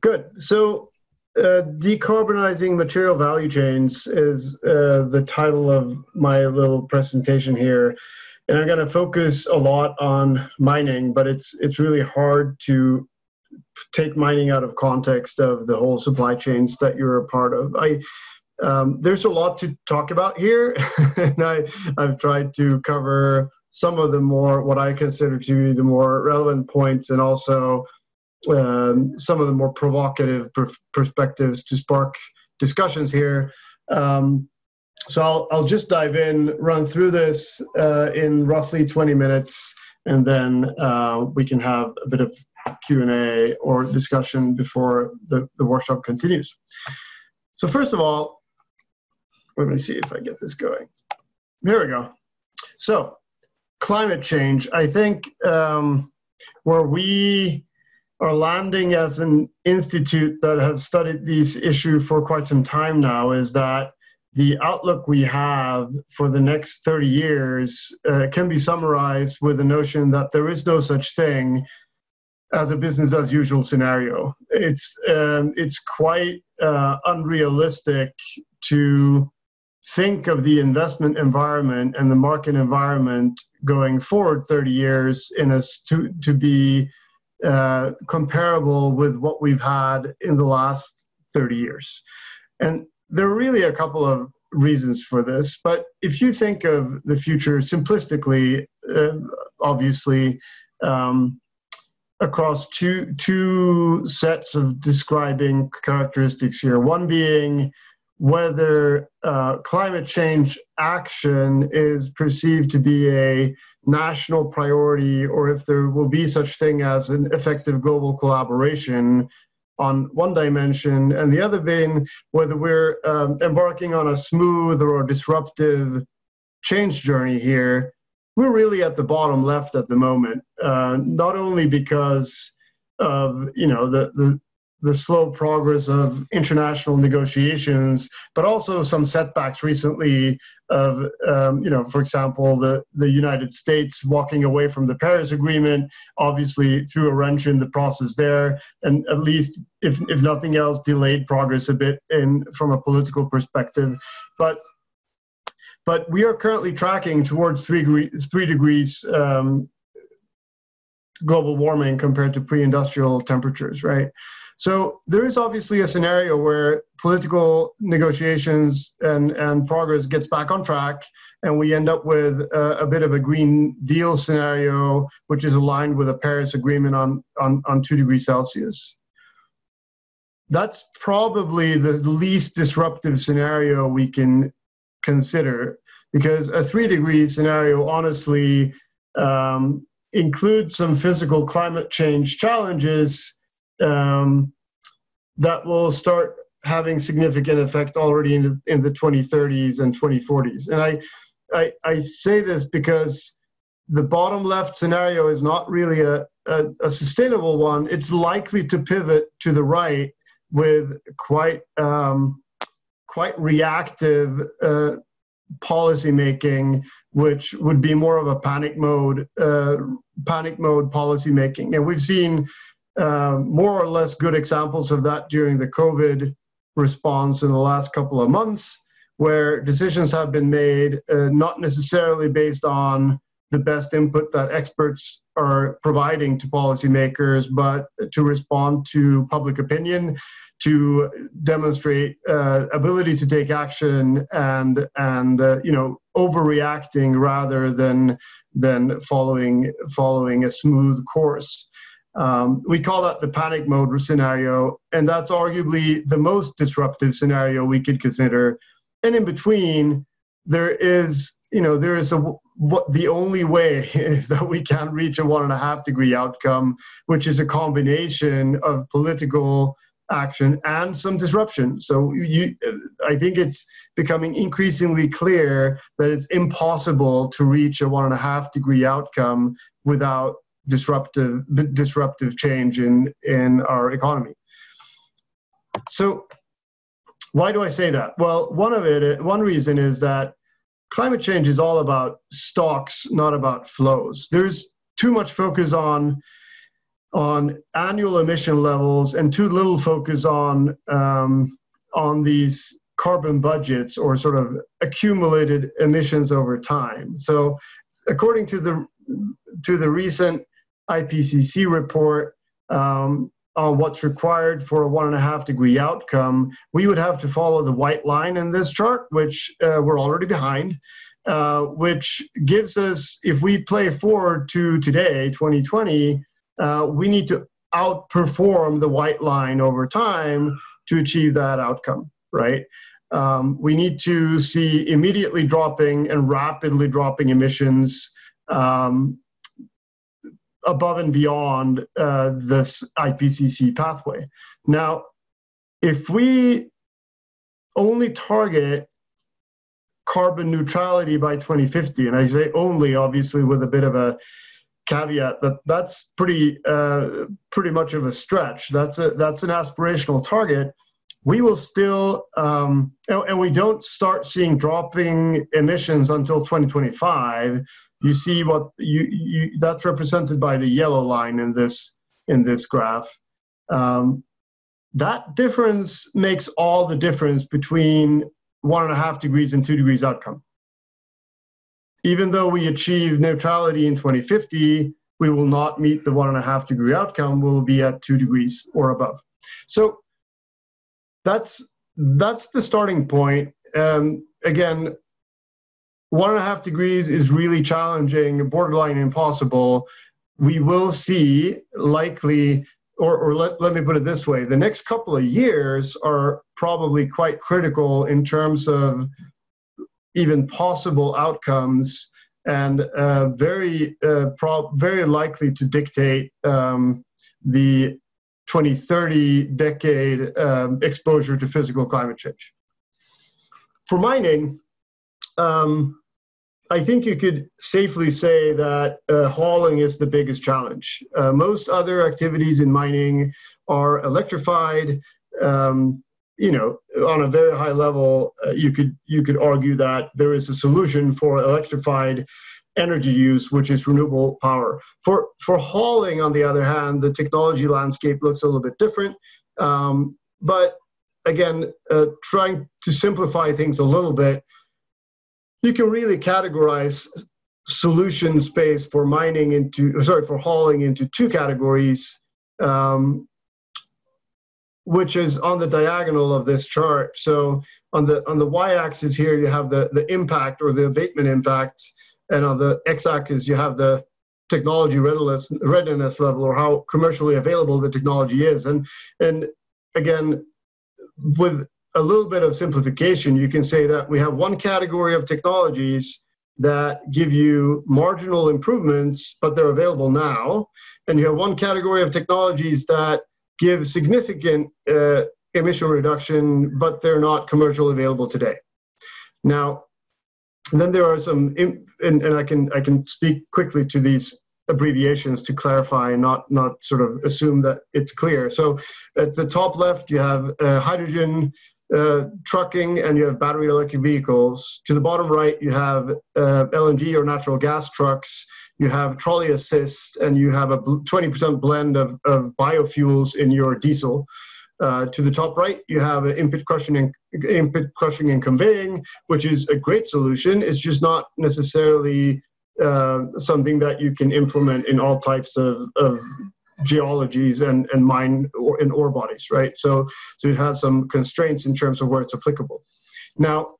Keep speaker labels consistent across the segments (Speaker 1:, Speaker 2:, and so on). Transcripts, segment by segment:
Speaker 1: Good. So, decarbonizing material value chains is the title of my little presentation here, and I'm going to focus a lot on mining. But it's really hard to take mining out of context of the whole supply chains that you're a part of. There's a lot to talk about here, and I've tried to cover some of the more, what I consider to be the more relevant points, and also some of the more provocative perspectives to spark discussions here. So I'll just dive in, run through this in roughly 20 minutes, and then we can have a bit of Q&A or discussion before the workshop continues. So first of all, let me see if I get this going. There we go. So climate change, I think where we are landing as an institute that have studied this issue for quite some time now is that the outlook we have for the next 30 years can be summarized with the notion that there is no such thing as a business as usual scenario. It's quite unrealistic to think of the investment environment and the market environment going forward 30 years to be comparable with what we've had in the last 30 years. And there are really a couple of reasons for this, but if you think of the future simplistically, obviously, across two sets of describing characteristics here, one being whether climate change action is perceived to be a national priority, or if there will be such thing as an effective global collaboration on one dimension, and the other being whether we're embarking on a smooth or a change journey here. We're really at the bottom left at the moment, not only because of the slow progress of international negotiations, but also some setbacks recently of, for example, the United States walking away from the Paris Agreement, obviously threw a wrench in the process there, and at least, if nothing else, delayed progress a bit from a political perspective. But we are currently tracking towards 3 degrees global warming compared to pre-industrial temperatures, right? So there is obviously a scenario where political negotiations and progress gets back on track, and we end up with a bit of a Green Deal scenario, which is aligned with a Paris Agreement on 2 degrees Celsius. That's probably the least disruptive scenario we can consider, because a 3 degree scenario honestly includes some physical climate change challenges that will start having significant effect already in the 2030s and 2040s. And I say this because the bottom left scenario is not really a sustainable one. It's likely to pivot to the right with quite reactive policy making, which would be more of a panic mode policy making. And we've seen more or less good examples of that during the COVID response in the last couple of months, where decisions have been made not necessarily based on the best input that experts are providing to policymakers, but to respond to public opinion, to demonstrate ability to take action, and overreacting rather than following a smooth course. We call that the panic mode scenario, and that's arguably the most disruptive scenario we could consider. And in between, there is the only way is that we can reach a 1.5 degree outcome, which is a combination of political action and some disruption. So I think it's becoming increasingly clear that it's impossible to reach a 1.5 degree outcome without disruptive change in our economy. So why do I say that? Well, one reason is that climate change is all about stocks, not about flows. There's too much focus on on annual emission levels and too little focus on these carbon budgets or sort of accumulated emissions over time. So according to the recent IPCC report on what's required for a 1.5 degree outcome, we would have to follow the white line in this chart, which we're already behind, which gives us, if we play forward to today, 2020, we need to outperform the white line over time to achieve that outcome, right? We need to see immediately dropping and rapidly dropping emissions above and beyond this IPCC pathway. Now, if we only target carbon neutrality by 2050, and I say only, obviously, with a bit of a caveat that that's pretty much of a stretch. That's an aspirational target. We will still, and we don't start seeing dropping emissions until 2025. You see what that's represented by the yellow line in this graph. That difference makes all the difference between 1.5 degrees and 2 degrees outcome. Even though we achieve neutrality in 2050, we will not meet the 1.5 degree outcome. We'll be at 2 degrees or above. So that's the starting point. Again, 1.5 degrees is really challenging, borderline impossible. We will see likely, or let me put it this way, the next couple of years are probably quite critical in terms of even possible outcomes, and very likely to dictate the 2030 decade exposure to physical climate change. For mining, I think you could safely say that hauling is the biggest challenge. Most other activities in mining are electrified. On a very high level, you could argue that there is a solution for electrified energy use, which is renewable power. For hauling, on the other hand, the technology landscape looks a little bit different. But again, trying to simplify things a little bit, you can really categorize solution space for hauling into two categories, which is on the diagonal of this chart. So on the y-axis here, you have the impact or the abatement impact, and on the x-axis, you have the technology readiness level, or how commercially available the technology is. And again, with a little bit of simplification, you can say that we have one category of technologies that give you marginal improvements, but they're available now. And you have one category of technologies that give significant emission reduction, but they're not commercially available today. Now, and then there are some, and I can speak quickly to these abbreviations to clarify and not sort of assume that it's clear. So at the top left, you have hydrogen trucking, and you have battery electric vehicles. To the bottom right, you have LNG or natural gas trucks. You have trolley assist, and you have a 20% blend of biofuels in your diesel. To the top right, you have input crushing and conveying, which is a great solution. It's just not necessarily something that you can implement in all types of geologies and mine or in ore bodies, right? So it has some constraints in terms of where it's applicable. Now,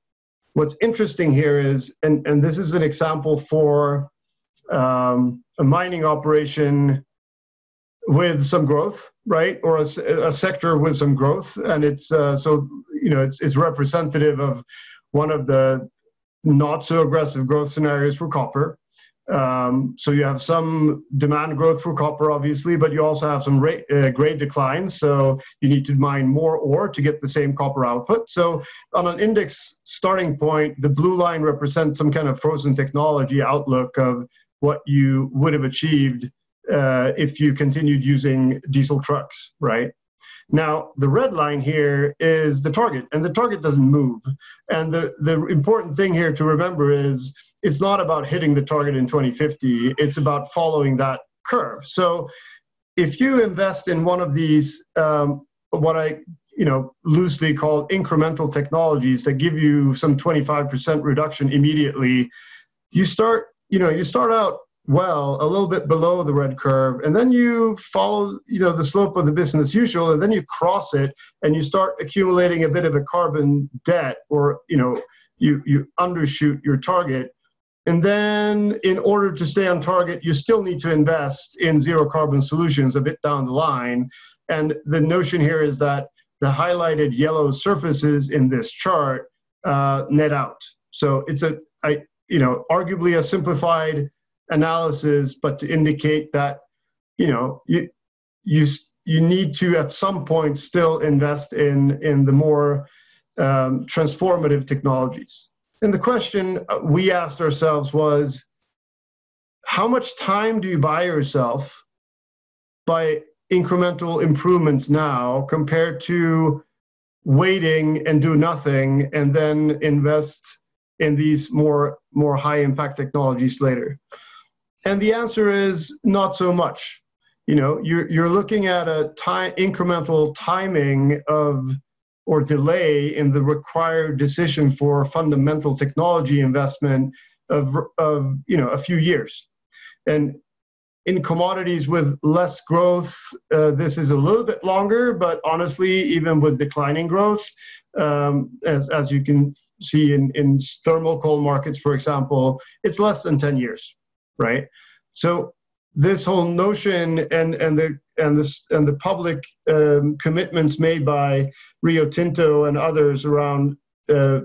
Speaker 1: what's interesting here is, and this is an example for a mining operation with some growth, right? Or a sector with some growth. And it's, it's representative of one of the not so aggressive growth scenarios for copper. So you have some demand growth for copper, obviously, but you also have some grade declines. So you need to mine more ore to get the same copper output. So on an index starting point, the blue line represents some kind of frozen technology outlook of what you would have achieved if you continued using diesel trucks, right? Now, the red line here is the target, and the target doesn't move. And the important thing here to remember is it's not about hitting the target in 2050, it's about following that curve. So if you invest in one of these, what I loosely call incremental technologies that give you some 25% reduction immediately, you start out well, a little bit below the red curve, and then you follow, the slope of the business as usual, and then you cross it, and you start accumulating a bit of a carbon debt, or, you undershoot your target. And then in order to stay on target, you still need to invest in zero carbon solutions a bit down the line. And the notion here is that the highlighted yellow surfaces in this chart net out. So it's arguably a simplified analysis, but to indicate that, you need to at some point still invest in the more transformative technologies. And the question we asked ourselves was, how much time do you buy yourself by incremental improvements now compared to waiting and do nothing and then invest in these more high impact technologies later? And the answer is not so much. You're looking at a incremental timing of or delay in the required decision for fundamental technology investment of a few years. And in commodities with less growth, this is a little bit longer, but honestly, even with declining growth, as you can see in thermal coal markets, for example, it's less than 10 years, right? So this whole notion and the public commitments made by Rio Tinto and others around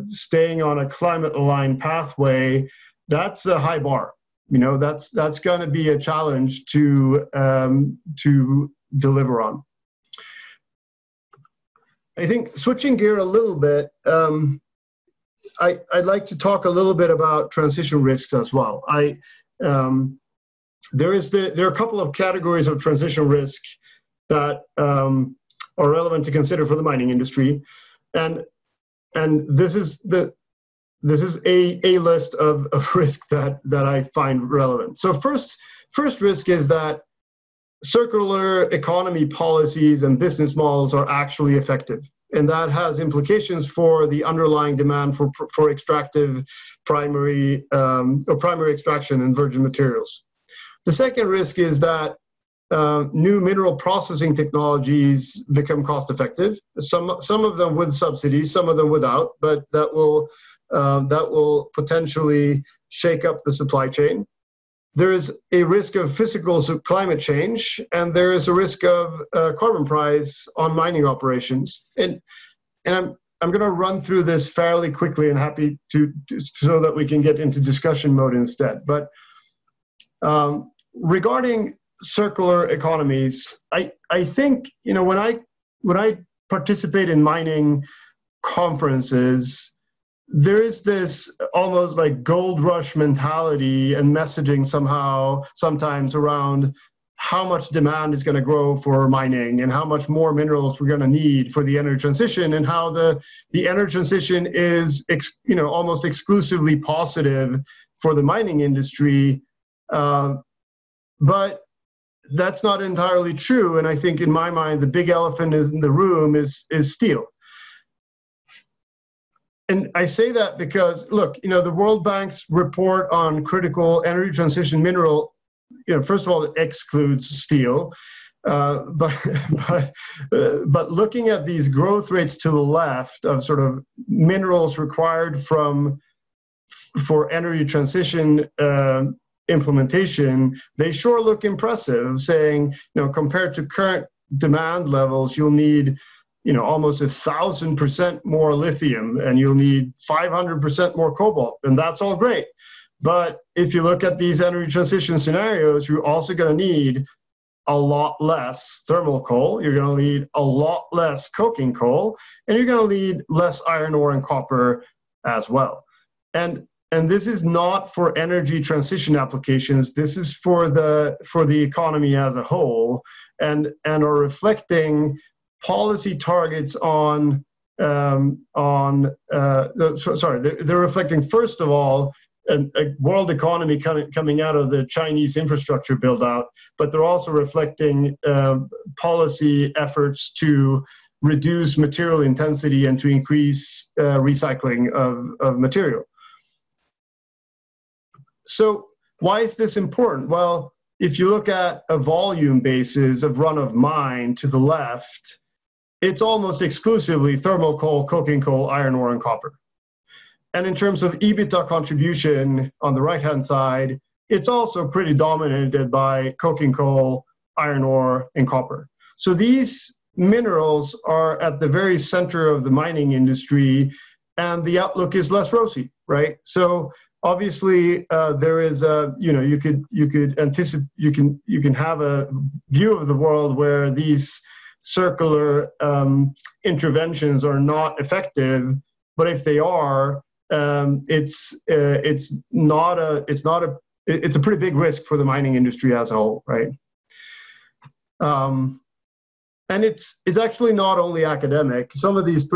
Speaker 1: staying on a climate-aligned pathway, that's a high bar. That's going to be a challenge to deliver on. I think switching gear a little bit, I'd like to talk a little bit about transition risks as well. There are a couple of categories of transition risk that are relevant to consider for the mining industry, and this is a list of risks that I find relevant. So first risk is that circular economy policies and business models are actually effective, and that has implications for the underlying demand for extractive primary extraction and virgin materials. The second risk is that new mineral processing technologies become cost effective. Some of them with subsidies, some of them without, but that will potentially shake up the supply chain. There is a risk of physical climate change, and there is a risk of carbon price on mining operations. And I'm going to run through this fairly quickly, and happy to so that we can get into discussion mode instead. But regarding circular economies, I think when I participate in mining conferences, there is this almost like gold rush mentality and messaging sometimes around how much demand is going to grow for mining and how much more minerals we're going to need for the energy transition, and how the energy transition is almost exclusively positive for the mining industry. But that's not entirely true. And I think in my mind, the big elephant in the room is steel. And I say that because, look, the World Bank's report on critical energy transition mineral, first of all, it excludes steel. But looking at these growth rates to the left of sort of minerals required for energy transition implementation, they sure look impressive, saying, compared to current demand levels, you'll need almost 1,000% more lithium, and you'll need 500% more cobalt, and that's all great. But if you look at these energy transition scenarios, you're also going to need a lot less thermal coal, you're going to need a lot less coking coal, and you're going to need less iron ore and copper as well. And this is not for energy transition applications. This is for the economy as a whole, and are reflecting policy targets they're reflecting, first of all, a world economy coming out of the Chinese infrastructure build out, but they're also reflecting policy efforts to reduce material intensity and to increase recycling of material. So why is this important? Well, if you look at a volume basis of run of mine to the left, it's almost exclusively thermal coal, coking coal, iron ore, and copper. And in terms of EBITDA contribution on the right-hand side, it's also pretty dominated by coking coal, iron ore, and copper. So these minerals are at the very center of the mining industry, and the outlook is less rosy, right? So obviously, there is a, you could anticipate, you can have a view of the world where these circular interventions are not effective, but if they are, it's a pretty big risk for the mining industry as a whole, right? And it's actually not only academic. Some of these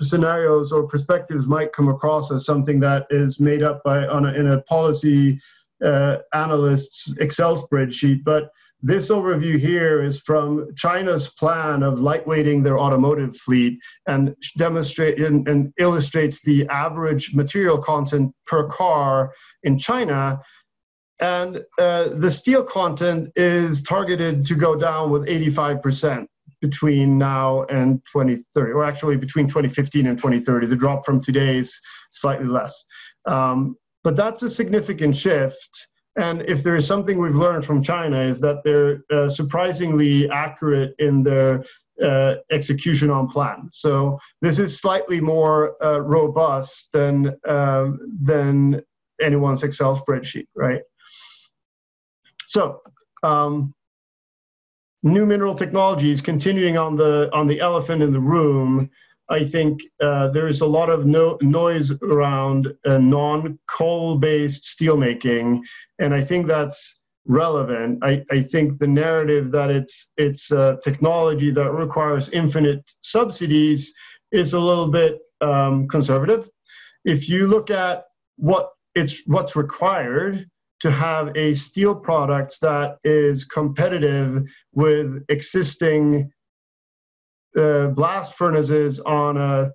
Speaker 1: scenarios or perspectives might come across as something that is made up in a policy analyst's Excel spreadsheet, but this overview here is from China's plan of lightweighting their automotive fleet and illustrates the average material content per car in China. And the steel content is targeted to go down with 85% between now and 2030, or actually between 2015 and 2030. The drop from today is slightly less. But that's a significant shift. And if there is something we've learned from China is that they're surprisingly accurate in their execution on plan. So this is slightly more robust than anyone's Excel spreadsheet, right? So new mineral technologies, continuing on the elephant in the room, I think there is a lot of noise around non-coal-based steelmaking, and I think that's relevant. I think the narrative that it's a technology that requires infinite subsidies is a little bit conservative. If you look at what's required to have a steel product that is competitive with existing blast furnaces on a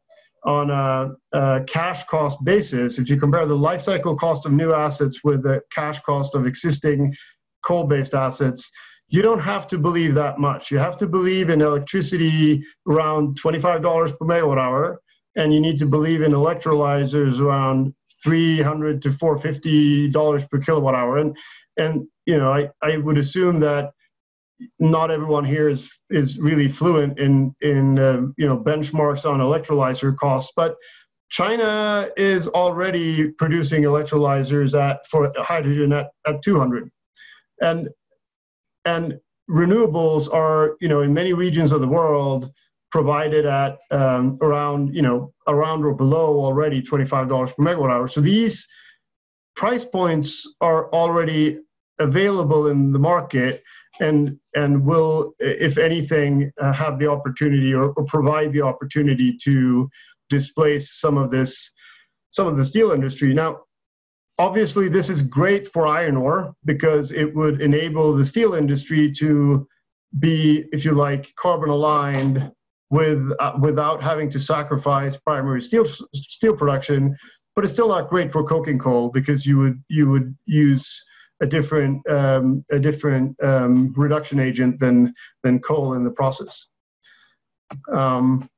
Speaker 1: cash cost basis, if you compare the life cycle cost of new assets with the cash cost of existing coal-based assets, you don't have to believe that much. You have to believe in electricity around $25 per megawatt hour, and you need to believe in electrolyzers around $300 to $450 per kilowatt hour. And I would assume that not everyone here is really fluent in benchmarks on electrolyzer costs, but China is already producing electrolyzers for hydrogen at 200, and renewables are in many regions of the world provided at around or below already $25 per megawatt hour. So these price points are already available in the market, and will, if anything, have the opportunity or provide the opportunity to displace some of the steel industry. Now, obviously, this is great for iron ore because it would enable the steel industry to be, if you like, carbon aligned without having to sacrifice primary steel production. But it's still not great for coking coal because you would use a different reduction agent than coal in the process. And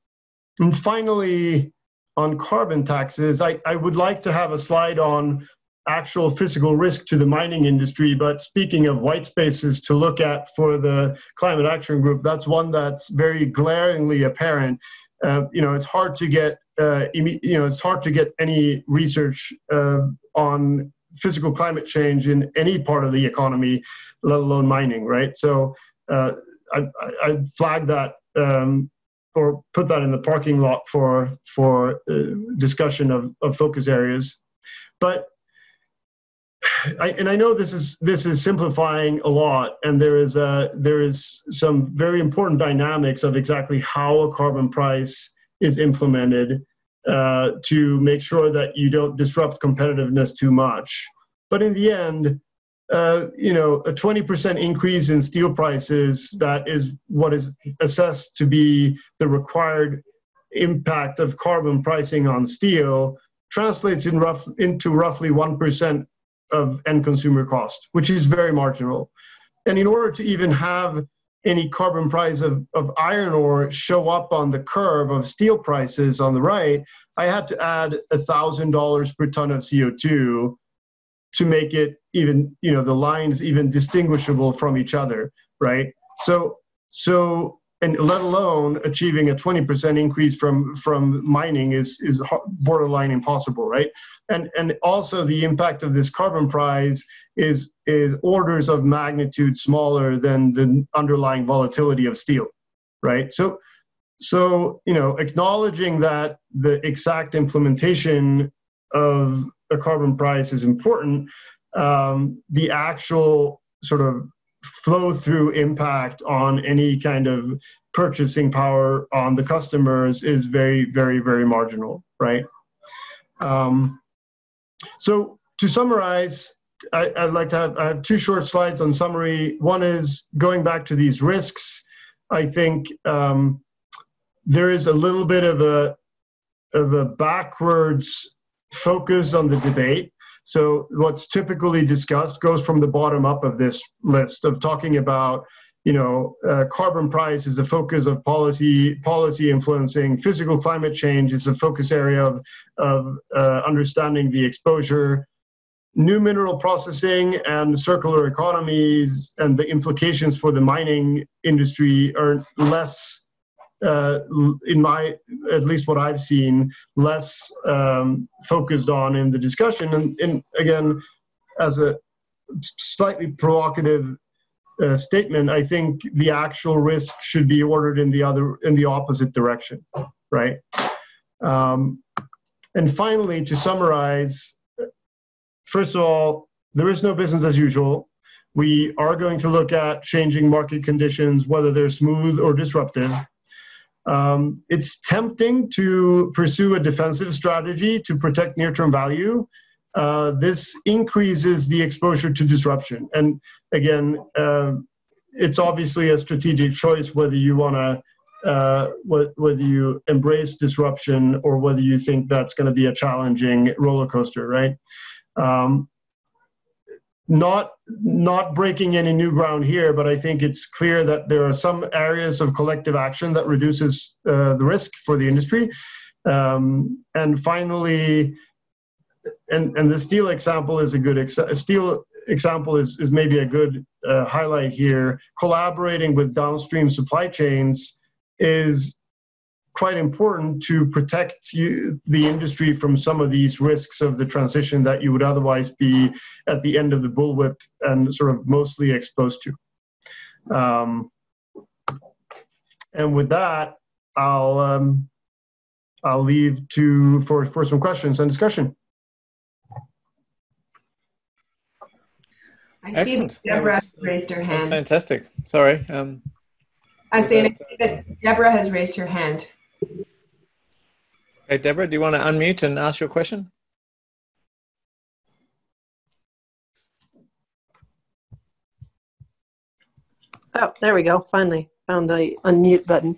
Speaker 1: finally, on carbon taxes, I would like to have a slide on actual physical risk to the mining industry. But speaking of white spaces to look at for the Climate Action Group, that's one that's very glaringly apparent. It's hard to get any research on physical climate change in any part of the economy, let alone mining, right? So I flagged that or put that in the parking lot for discussion of focus areas. But I know this is simplifying a lot, and there is some very important dynamics of exactly how a carbon price is implemented. to make sure that you don't disrupt competitiveness too much. But in the end, a 20% increase in steel prices, that is what is assessed to be the required impact of carbon pricing on steel, translates into roughly 1% of end consumer cost, which is very marginal. And in order to even have any carbon price of iron ore show up on the curve of steel prices on the right, I had to add $1,000 per ton of CO2 to make it even, the lines even distinguishable from each other, right? So, and let alone achieving a 20% increase from mining is borderline impossible, right? And also the impact of this carbon price is orders of magnitude smaller than the underlying volatility of steel, right? So acknowledging that the exact implementation of a carbon price is important, the actual sort of flow-through impact on any kind of purchasing power on the customers is very, very, very marginal, right? So to summarize, I have two short slides on summary. One is going back to these risks. I think there is a little bit of a backwards focus on the debate. So what's typically discussed goes from the bottom up of this list of talking about, carbon price is the focus of policy influencing. Physical climate change is a focus area of understanding the exposure. New mineral processing and circular economies and the implications for the mining industry are less, at least what I've seen, less focused on in the discussion. And again, as a slightly provocative statement, I think the actual risk should be ordered in the opposite direction, right? And finally, to summarize, first of all, there is no business as usual. We are going to look at changing market conditions, whether they're smooth or disruptive. It's tempting to pursue a defensive strategy to protect near-term value. This increases the exposure to disruption. And again, it's obviously a strategic choice whether you want to, whether you embrace disruption or whether you think that's going to be a challenging roller coaster, right? Not breaking any new ground here, but I think it's clear that there are some areas of collective action that reduces the risk for the industry. And finally, and the steel example is a good example is maybe a good highlight here. Collaborating with downstream supply chains is quite important to protect the industry from some of these risks of the transition that you would otherwise be at the end of the bullwhip and sort of mostly exposed to. And with that, I'll leave for some questions and discussion.
Speaker 2: I see that Deborah has raised her hand.
Speaker 3: Fantastic. Sorry.
Speaker 2: I see that Deborah has raised her hand.
Speaker 3: Okay, Deborah, do you want to unmute and ask your question?
Speaker 4: Oh, there we go. Finally found the unmute button.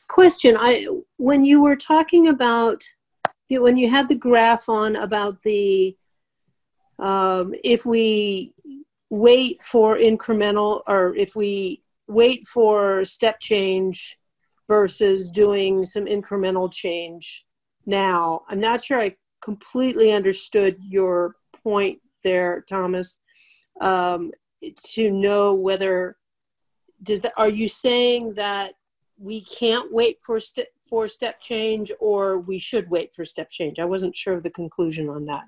Speaker 4: Question, when you were talking about, when you had the graph on about the, if we wait for incremental, or if we wait for step change versus doing some incremental change now. I'm not sure I completely understood your point there, Thomas, to know whether, are you saying that we can't wait for step change, or we should wait for step change? I wasn't sure of the conclusion on that.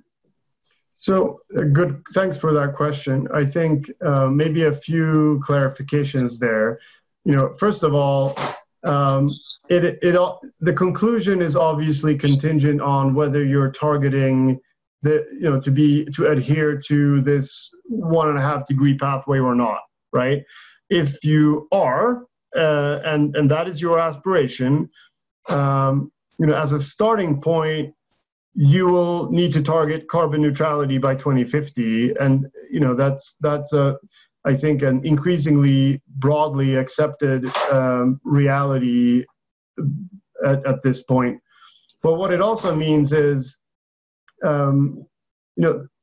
Speaker 1: So good, thanks for that question. I think maybe a few clarifications there. First of all, the conclusion is obviously contingent on whether you're targeting to adhere to this 1.5 degree pathway or not, right? If you are, and that is your aspiration, as a starting point, you will need to target carbon neutrality by 2050, and that's I think an increasingly broadly accepted reality at this point. But what it also means is,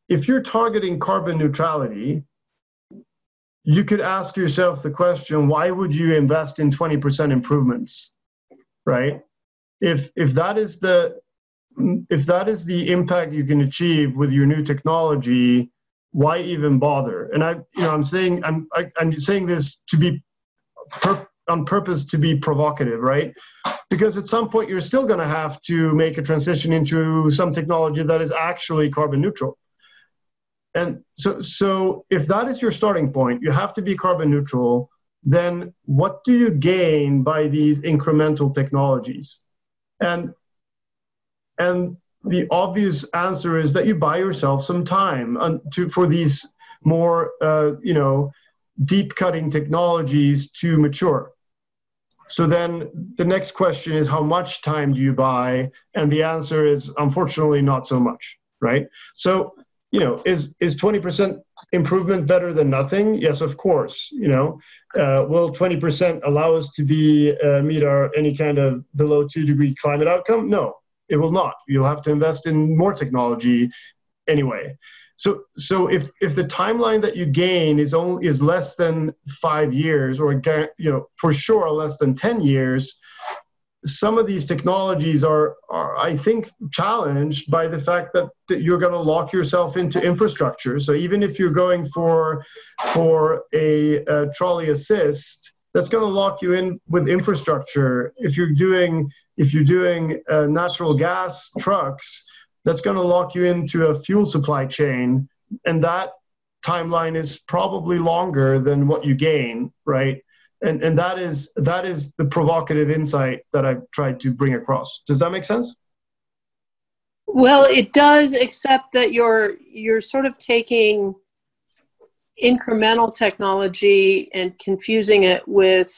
Speaker 1: if you're targeting carbon neutrality, you could ask yourself the question, why would you invest in 20% improvements, right? If that is the impact you can achieve with your new technology, why even bother? And I'm saying this to be on purpose to be provocative, right? Because at some point you're still going to have to make a transition into some technology that is actually carbon neutral. And so if that is your starting point, you have to be carbon neutral, then what do you gain by these incremental technologies? And the obvious answer is that you buy yourself some time for these more, deep cutting technologies to mature. So then the next question is, how much time do you buy? And the answer is, unfortunately, not so much, right? So, is 20% improvement better than nothing? Yes, of course. Will 20% allow us to meet any kind of below 2-degree climate outcome? No, it will not. You'll have to invest in more technology anyway. So if the timeline that you gain is less than 5 years, or for sure less than 10 years, some of these technologies are I think challenged by the fact that you're going to lock yourself into infrastructure. So even if you're going for a trolley assist, that's going to lock you in with infrastructure. If you're doing natural gas trucks, that's going to lock you into a fuel supply chain, and that timeline is probably longer than what you gain, right? And that is the provocative insight that I've tried to bring across. Does that make sense?
Speaker 4: Well, it does, except that you're sort of taking incremental technology and confusing it with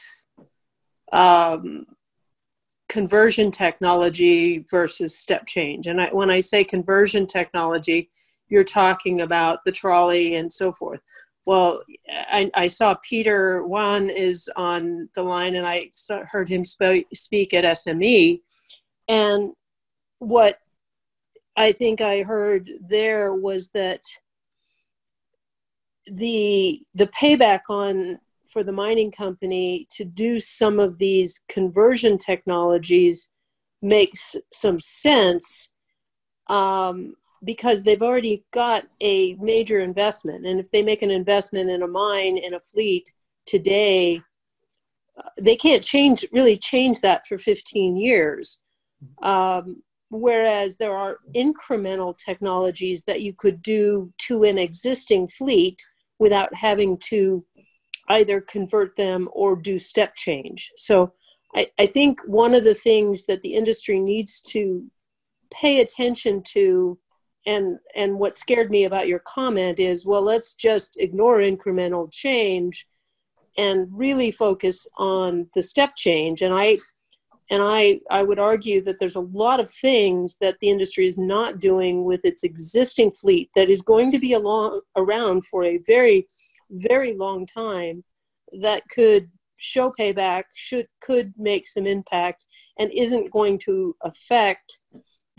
Speaker 4: conversion technology versus step change. And when I say conversion technology, you're talking about the trolley and so forth. Well, I saw Peter Wan is on the line, and I heard him speak at SME. And what I think I heard there was that the payback for the mining company to do some of these conversion technologies makes some sense, because they've already got a major investment. And if they make an investment in a mine, in a fleet today, they can't really change that for 15 years. Whereas there are incremental technologies that you could do to an existing fleet without having to either convert them or do step change. So I think one of the things that the industry needs to pay attention to, and what scared me about your comment is, well, let's just ignore incremental change and really focus on the step change. And I would argue that there's a lot of things that the industry is not doing with its existing fleet that is going to be around for a very, very long time, that could show payback, could make some impact, and isn't going to affect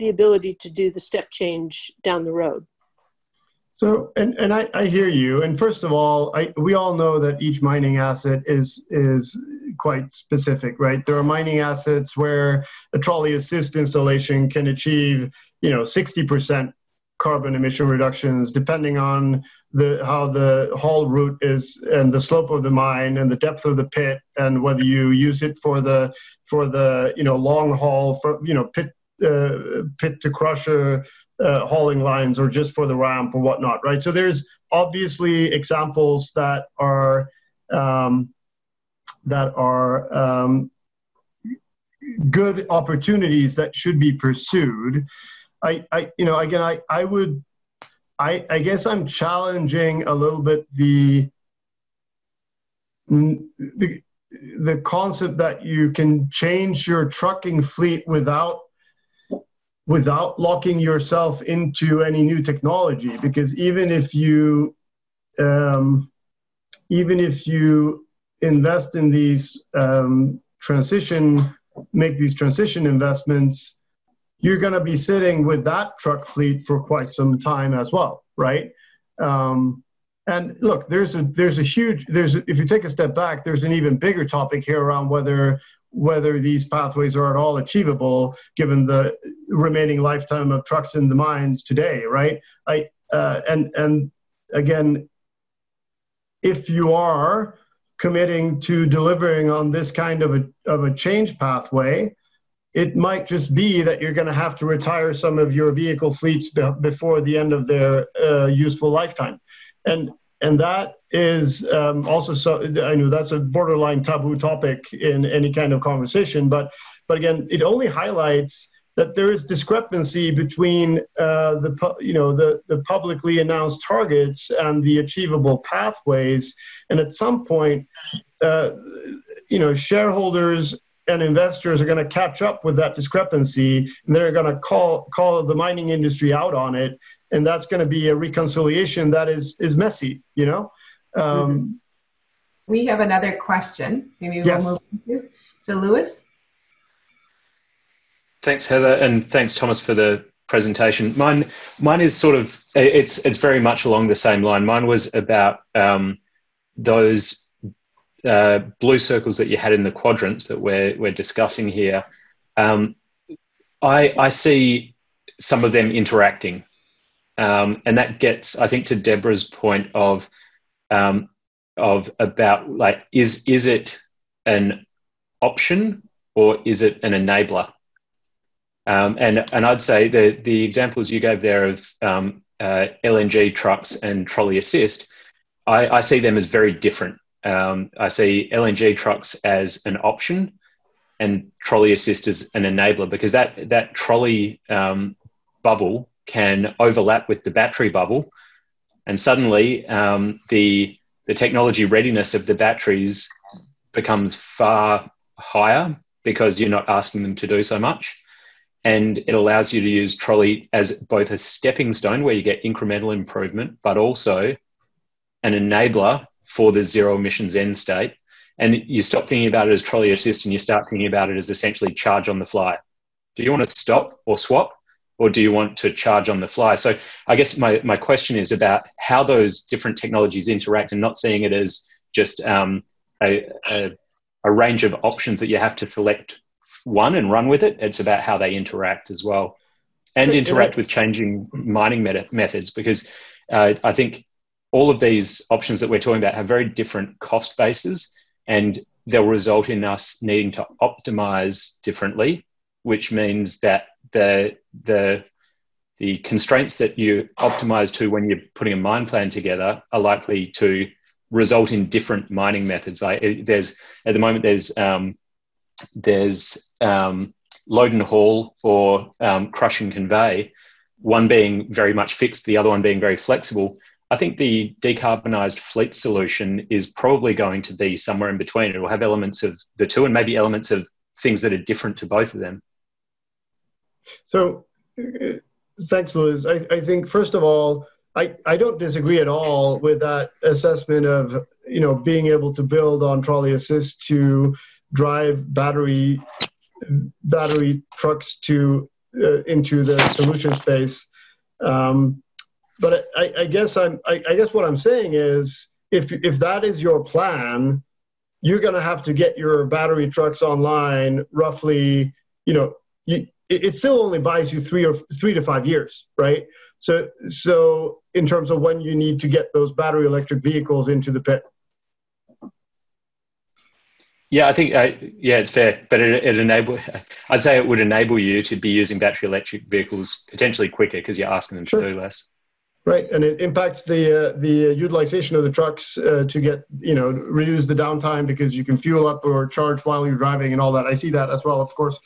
Speaker 4: the ability to do the step change down the road.
Speaker 1: So, and I hear you. And first of all, we all know that each mining asset is quite specific, right? There are mining assets where a trolley assist installation can achieve, 60% carbon emission reductions, depending on how the haul route is and the slope of the mine and the depth of the pit, and whether you use it for the long haul, pit to crusher hauling lines, or just for the ramp or whatnot, right? So there's obviously examples that are good opportunities that should be pursued. I guess I'm challenging a little bit the concept that you can change your trucking fleet without without locking yourself into any new technology. Because even if you invest in these make these transition investments, you're going to be sitting with that truck fleet for quite some time as well, right? And look, if you take a step back, there's an even bigger topic here around whether these pathways are at all achievable given the remaining lifetime of trucks in the mines today, right? And again, if you are committing to delivering on this kind of a change pathway, it might just be that you're going to have to retire some of your vehicle fleets before the end of their useful lifetime. And that is also, so I know that's a borderline taboo topic in any kind of conversation, but again, it only highlights that there is discrepancy between the publicly announced targets and the achievable pathways. And at some point, shareholders and investors are going to catch up with that discrepancy, and they're going to call the mining industry out on it. And that's going to be a reconciliation that is messy, you know?
Speaker 2: We have another question. Maybe
Speaker 1: yes.
Speaker 2: We'll move on to. So Lewis?
Speaker 5: Thanks, Heather, and thanks, Thomas, for the presentation. Mine is sort of, it's very much along the same line. Mine was about those blue circles that you had in the quadrants that we're discussing here. I see some of them interacting. And that gets, I think, to Deborah's point of about, like, is it an option or is it an enabler? And I'd say the examples you gave there of LNG trucks and trolley assist, I see them as very different. I see LNG trucks as an option and trolley assist as an enabler, because that trolley bubble can overlap with the battery bubble, and suddenly the technology readiness of the batteries becomes far higher because you're not asking them to do so much. And it allows you to use trolley as both a stepping stone where you get incremental improvement, but also an enabler for the zero emissions end state. And you stop thinking about it as trolley assist and you start thinking about it as essentially charge on the fly. Do you want to stop or swap, or do you want to charge on the fly? So I guess my question is about how those different technologies interact, and not seeing it as just a range of options that you have to select one and run with it. It's about how they interact as well, and interact with changing mining methods, because I think all of these options that we're talking about have very different cost bases, and they'll result in us needing to optimize differently, which means that the constraints that you optimize to when you're putting a mine plan together are likely to result in different mining methods. Like at the moment there's load and haul or crush and convey, one being very much fixed, the other one being very flexible. I think the decarbonised fleet solution is probably going to be somewhere in between. It will have elements of the two and maybe elements of things that are different to both of them.
Speaker 1: So thanks, Liz. I think, first of all, I don't disagree at all with that assessment of, being able to build on trolley assist to drive battery trucks into the solution space. But I guess what I'm saying is, if that is your plan, you're going to have to get your battery trucks online roughly. It still only buys you 3 to 5 years, right? So in terms of when you need to get those battery electric vehicles into the pit.
Speaker 5: Yeah, I think it's fair, but I'd say it would enable you to be using battery electric vehicles potentially quicker because you're asking them to do less.
Speaker 1: Right, and it impacts the utilization of the trucks to get, reduce the downtime because you can fuel up or charge while you're driving and all that. I see that as well, of course.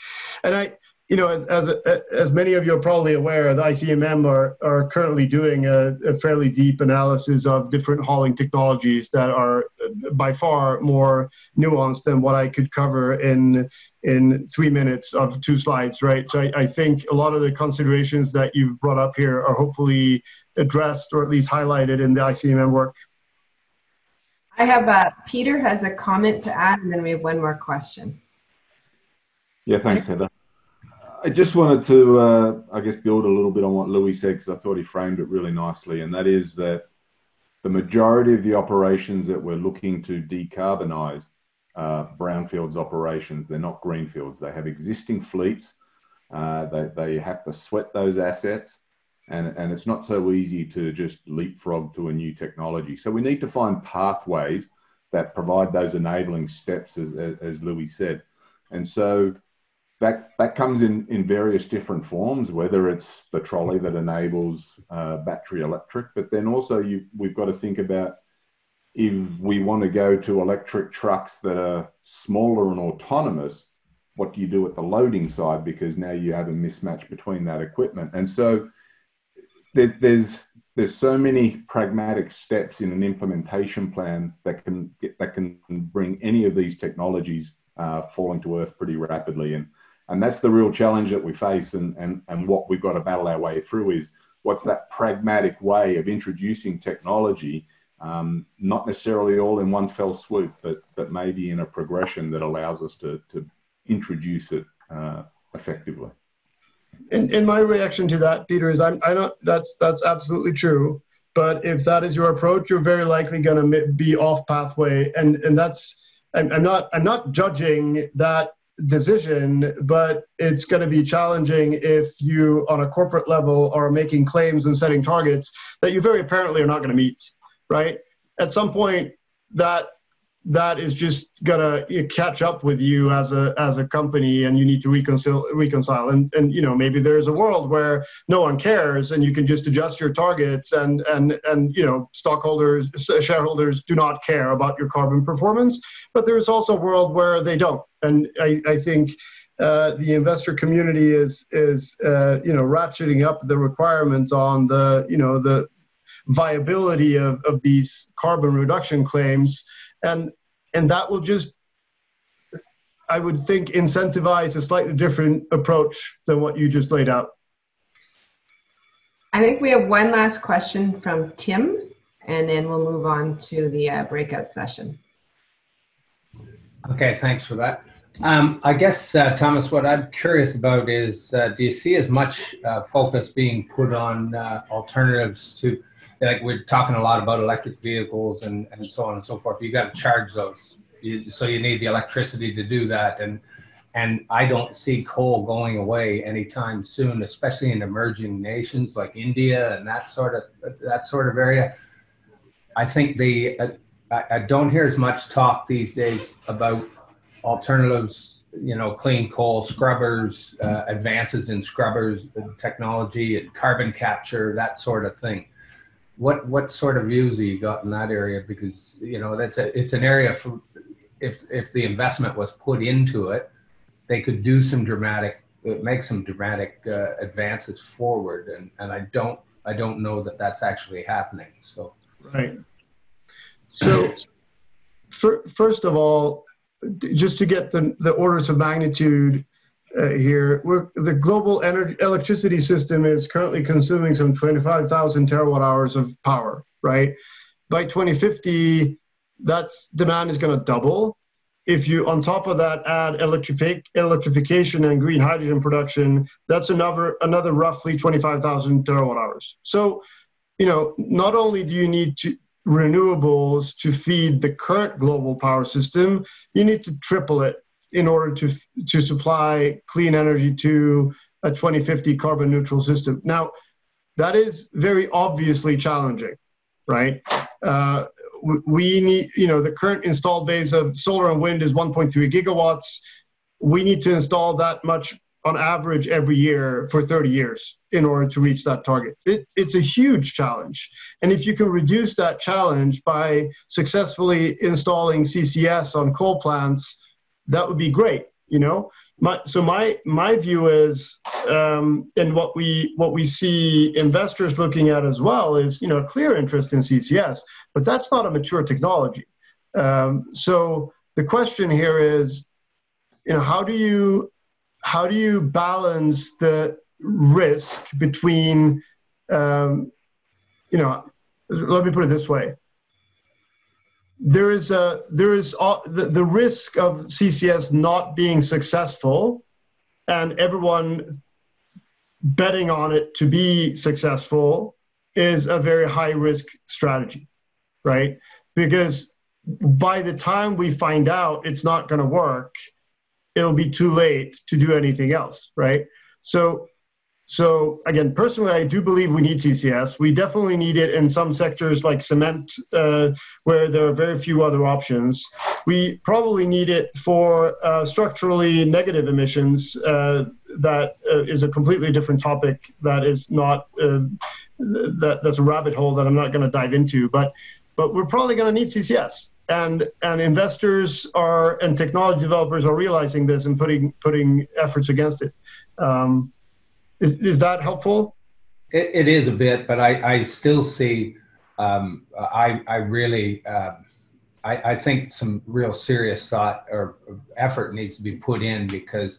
Speaker 1: And as many of you are probably aware, the ICMM are currently doing a fairly deep analysis of different hauling technologies that are by far more nuanced than what I could cover in 3 minutes of 2 slides, right? So I think a lot of the considerations that you've brought up here are hopefully addressed or at least highlighted in the ICMM work.
Speaker 2: I have Peter has a comment to add, and then we have one more question.
Speaker 6: Yeah, thanks, Heather. I just wanted to, I guess, build a little bit on what Louis said, because I thought he framed it really nicely, and that is that the majority of the operations that we're looking to decarbonize are brownfields operations. They're not greenfields. They have existing fleets. They have to sweat those assets. And it's not so easy to just leapfrog to a new technology. So we need to find pathways that provide those enabling steps, as Louis said. And so that comes in various different forms, whether it's the trolley that enables battery electric, but then also we've got to think about if we want to go to electric trucks that are smaller and autonomous, what do you do at the loading side? Because now you have a mismatch between that equipment. And so there's so many pragmatic steps in an implementation plan that can bring any of these technologies falling to earth pretty rapidly, and that's the real challenge that we face, and what we've got to battle our way through is what's that pragmatic way of introducing technology, not necessarily all in one fell swoop, but maybe in a progression that allows us to introduce it effectively.
Speaker 1: And my reaction to that, Peter, is that's absolutely true. But if that is your approach, you're very likely going to be off pathway, and that's I'm not judging that decision, but it's going to be challenging if you, on a corporate level, are making claims and setting targets that you very apparently are not going to meet. Right? At some point, that is just gonna catch up with you as a company, and you need to reconcile. And you know, maybe there's a world where no one cares, and you can just adjust your targets, and you know, shareholders do not care about your carbon performance. But there's also a world where they don't, and I think the investor community is ratcheting up the requirements on the viability of these carbon reduction claims. And that will just, I would think, incentivize a slightly different approach than what you just laid out.
Speaker 2: I think we have one last question from Tim, and then we'll move on to the breakout session.
Speaker 7: Okay, thanks for that. I guess, Thomas, what I'm curious about is, do you see as much focus being put on alternatives to, like we're talking a lot about electric vehicles and so on and so forth. You got to charge those, so you need the electricity to do that. And I don't see coal going away anytime soon, especially in emerging nations like India and that sort of area. I think I don't hear as much talk these days about alternatives, you know, clean coal, scrubbers, advances in scrubbers technology and carbon capture, that sort of thing. What sort of views have you got in that area? Because, you know, it's an area for, if the investment was put into it, they could do make some dramatic advances forward, and I don't know that that's actually happening. So
Speaker 1: right. So first of all, just to get the orders of magnitude here, the global electricity system is currently consuming some 25,000 terawatt hours of power, right? By 2050, that demand is going to double. If you, on top of that, add electrification and green hydrogen production, that's another roughly 25,000 terawatt hours. So, you know, not only do you need renewables to feed the current global power system, you need to triple it in order to supply clean energy to a 2050 carbon neutral system. Now, that is very obviously challenging, right? We need, you know, the current installed base of solar and wind is 1.3 gigawatts. We need to install that much on average every year for 30 years in order to reach that target. It's a huge challenge. And if you can reduce that challenge by successfully installing CCS on coal plants, that would be great, you know. My view is, and what we see investors looking at as well is, you know, a clear interest in CCS, but that's not a mature technology. So the question here is, how do you balance the risk between, let me put it this way. There is the risk of CCS not being successful and everyone betting on it to be successful is a very high risk strategy, right? Because by the time we find out it's not going to work, it'll be too late to do anything else, right? So again, personally, I do believe we need CCS. We definitely need it in some sectors like cement, where there are very few other options. We probably need it for structurally negative emissions. That is a completely different topic. That is not that's a rabbit hole that I'm not going to dive into. But we're probably going to need CCS, and investors and technology developers are realizing this and putting efforts against it. Is that helpful?
Speaker 7: It is a bit, but I still see, I think some real serious thought or effort needs to be put in, because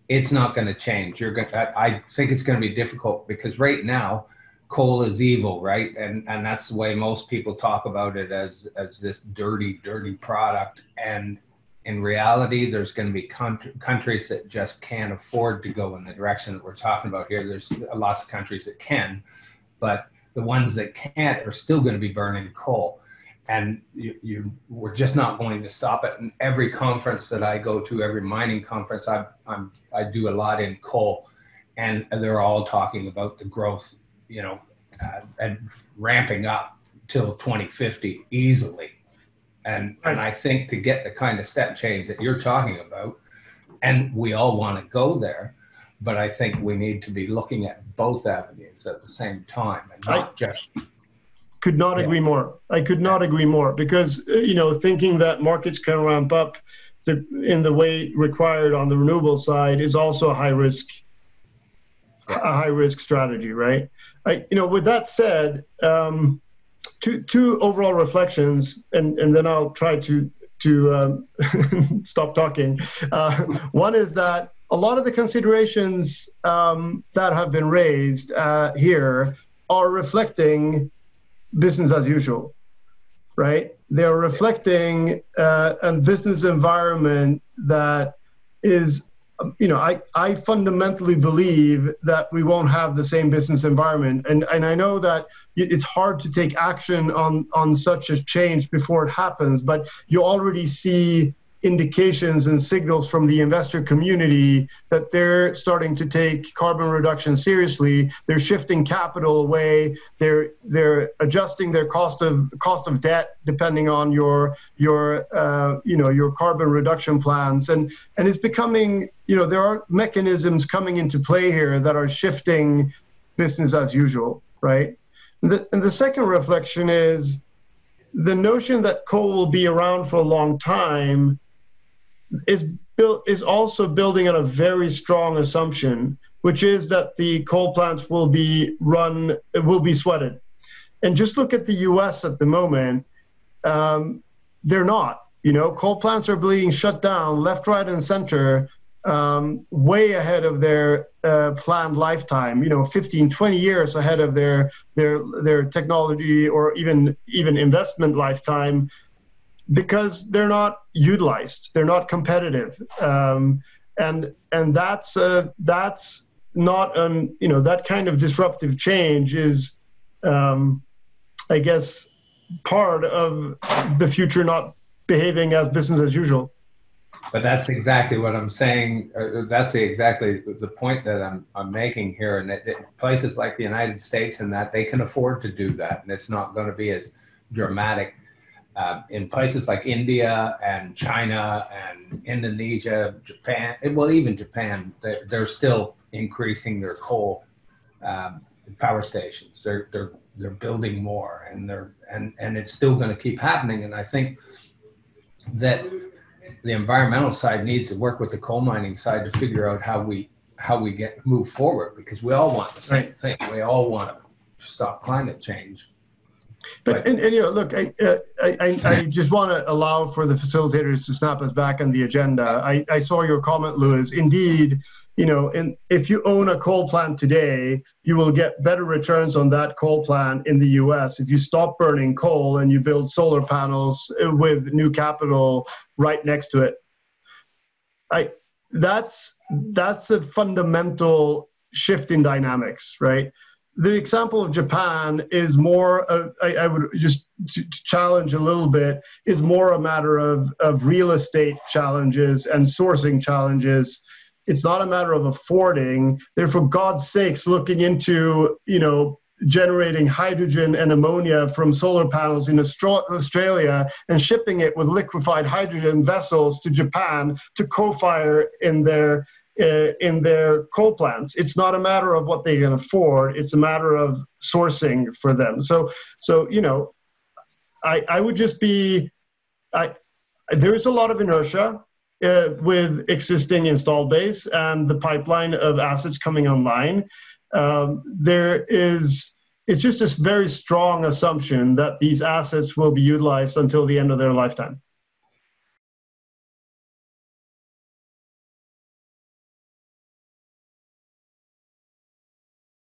Speaker 7: it's not going to change. I think it's going to be difficult, because right now coal is evil, right? And that's the way most people talk about it, as this dirty product. And in reality, there's going to be countries that just can't afford to go in the direction that we're talking about here. There's lots of countries that can, but the ones that can't are still going to be burning coal. And we're just not going to stop it. And every conference that I go to, every mining conference, I do a lot in coal, and they're all talking about the growth, and ramping up till 2050 easily. And I think to get the kind of step change that you're talking about, and we all want to go there, but I think we need to be looking at both avenues at the same time, and not just.
Speaker 1: Could not agree more. I could not agree more, because thinking that markets can ramp up in the way required on the renewable side is also a high risk strategy, right? With that said, two overall reflections, and then I'll try to stop talking. One is that a lot of the considerations that have been raised here are reflecting business as usual, right? They're reflecting a business environment that is, I fundamentally believe that we won't have the same business environment. And I know that it's hard to take action on such a change before it happens, but you already see indications and signals from the investor community that they're starting to take carbon reduction seriously. They're shifting capital away. They're adjusting their cost of debt depending on your carbon reduction plans, and it's becoming, there are mechanisms coming into play here that are shifting business as usual, right? And the second reflection is the notion that coal will be around for a long time is also building on a very strong assumption, which is that the coal plants will be sweated. And just look at the US at the moment. They're not. Coal plants are being shut down left, right, and center, way ahead of their planned lifetime, 15, 20 years ahead of their technology or even investment lifetime, because they're not utilized, they're not competitive, and that's not that kind of disruptive change is, I guess, part of the future not behaving as business as usual.
Speaker 7: But that's exactly what I'm saying. That's exactly the point that I'm making here. And that places like the United States and that they can afford to do that, and it's not going to be as dramatic. In places like India and China and Indonesia, Japan, even Japan, they're still increasing their coal power stations. They're building more, and it's still going to keep happening. And I think that the environmental side needs to work with the coal mining side to figure out how we move forward, because we all want the same thing. We all want to stop climate change.
Speaker 1: But and you know, look, I just want to allow for the facilitators to snap us back on the agenda. I saw your comment, Louis. Indeed, you know, if you own a coal plant today, you will get better returns on that coal plant in the U.S. if you stop burning coal and you build solar panels with new capital right next to it. That's a fundamental shift in dynamics, right? The example of Japan is more, I would just challenge a little bit, is more a matter of real estate challenges and sourcing challenges. It's not a matter of affording. They're, for God's sakes, looking into, you know, generating hydrogen and ammonia from solar panels in Australia and shipping it with liquefied hydrogen vessels to Japan to co-fire in their coal plants. It's not a matter of what they can afford. It's a matter of sourcing for them. So you know, I would just be, there is a lot of inertia with existing installed base and the pipeline of assets coming online. It's just a very strong assumption that these assets will be utilized until the end of their lifetime.